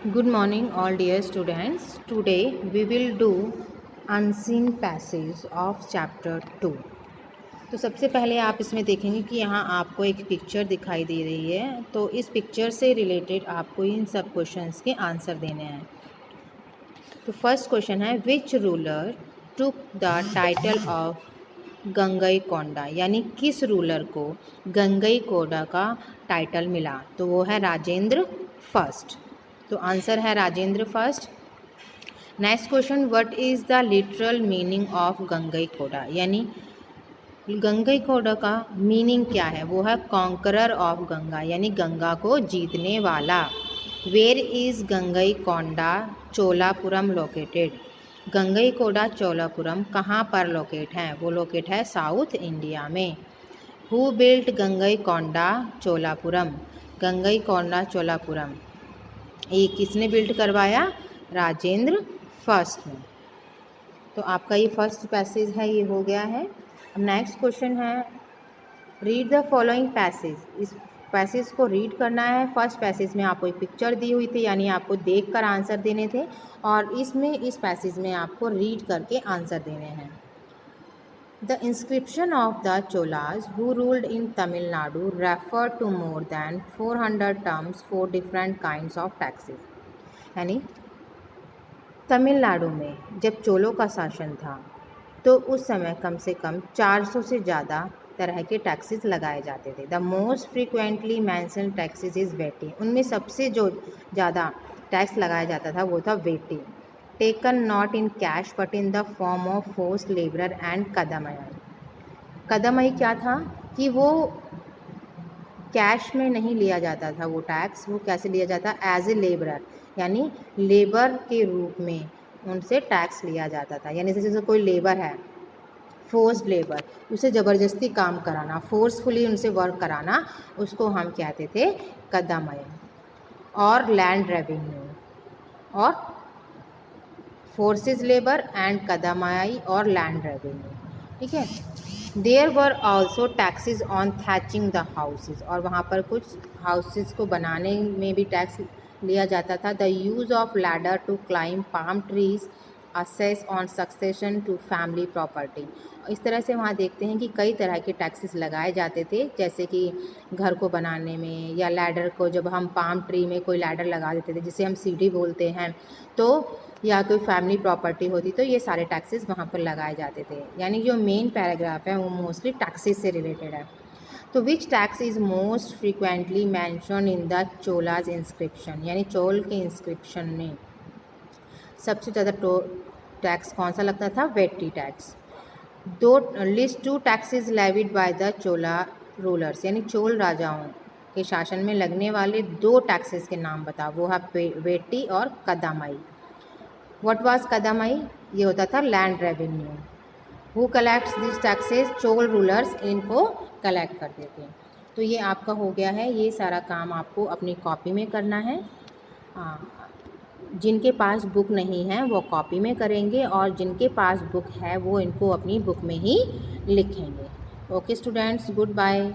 Good morning, all dear students. Today we will do unseen passage of chapter 2. तो सबसे पहले आप इसमें देखेंगे कि यहाँ आपको एक पिक्चर दिखाई दे रही है। तो इस पिक्चर से रिलेटेड आपको इन सब क्वेश्चंस के आंसर देने हैं। तो फर्स्ट क्वेश्चन है, which ruler took the title of Gangaikonda, यानी किस रूलर को गंगईकोंडा का टाइटल मिला? तो वो है राजेंद्र फर्स्ट। तो आंसर है Rajendra first. Next question, what is the literal meaning of Gangaikonda, यानी गंगईकोंडा का मीनिंग क्या है? वो है कॉन्करर ऑफ गंगा, यानी गंगा को जीतने वाला। Where is Gangaikonda Cholapuram located? Gangaikonda Cholapuram कहाँ पर लोकेट है? वो लोकेट है साउथ इंडिया में। Who built Gangaikonda Cholapuram? गंगईकोंडा चोलापुरम ये किसने बिल्ड करवाया? राजेंद्र फर्स्ट ने। तो आपका ये फर्स्ट पैसेज है, ये हो गया है। अब नेक्स्ट क्वेश्चन है, रीड द फॉलोइंग पैसेज। इस पैसेज को रीड करना है। फर्स्ट पैसेज में आपको एक पिक्चर दी हुई थी, यानी आपको देखकर आंसर देने थे, और इस पैसेज में आपको रीड करके आंसर देने हैं। The inscription of the Cholas who ruled in Tamil Nadu referred to more than 400 terms for different kinds of taxes. यानी तमिलनाडु में जब चोलों का शासन था तो उस समय कम से कम 400 से ज़्यादा तरह के टैक्सेस लगाए जाते थे। The most frequently mentioned taxes is vetti. उनमें सबसे जो ज़्यादा टैक्स लगाया जाता था वो था vetti. Taken not in cash but in the form of forced labourer and kadamai. Kadamai क्या था कि वो कैश में नहीं लिया जाता था, वो टैक्स वो कैसे लिया जाता? एज ए लेबरर, यानी लेबर के रूप में उनसे टैक्स लिया जाता था। यानी जैसे कोई लेबर है, फोर्स्ड लेबर, उसे ज़बरदस्ती काम कराना, फोर्सफुली उनसे वर्क कराना, उसको हम कहते थे कदमई। और लैंड रेवेन्यू, और फोर्सेस लेबर एंड कदमई और लैंड रेवेन्यू, ठीक है। There were also taxes on thatching the houses, और वहाँ पर कुछ हाउसेज को बनाने में भी टैक्स लिया जाता था। The use of ladder to climb palm trees, a cess on succession to family property. इस तरह से वहाँ देखते हैं कि कई तरह के टैक्सेस लगाए जाते थे, जैसे कि घर को बनाने में, या लैडर को जब हम पाम ट्री में कोई लैडर लगा देते थे जिसे हम सीढ़ी बोलते हैं, तो या कोई फैमिली प्रॉपर्टी होती, तो ये सारे टैक्सेस वहाँ पर लगाए जाते थे। यानी जो मेन पैराग्राफ है वो मोस्टली टैक्सेस से रिलेटेड है। तो which tax is most frequently mentioned in the Cholas inscription, यानी चोल के इंस्क्रिप्शन में सबसे ज़्यादा टैक्स कौन सा लगता था? Vetti tax. List two taxes levied by the Chola rulers, यानी चोल राजाओं के शासन में लगने वाले 2 टैक्सेस के नाम बताओ। वो है वेटी और कदमई। What was कदमई? ये होता था land revenue. Who collects this taxes? Chola rulers इनको कलेक्ट करते थे। तो ये आपका हो गया है। ये सारा काम आपको अपनी कॉपी में करना है। जिनके पास बुक नहीं है वो कॉपी में करेंगे, और जिनके पास बुक है वो इनको अपनी बुक में ही लिखेंगे। Okay students, good bye.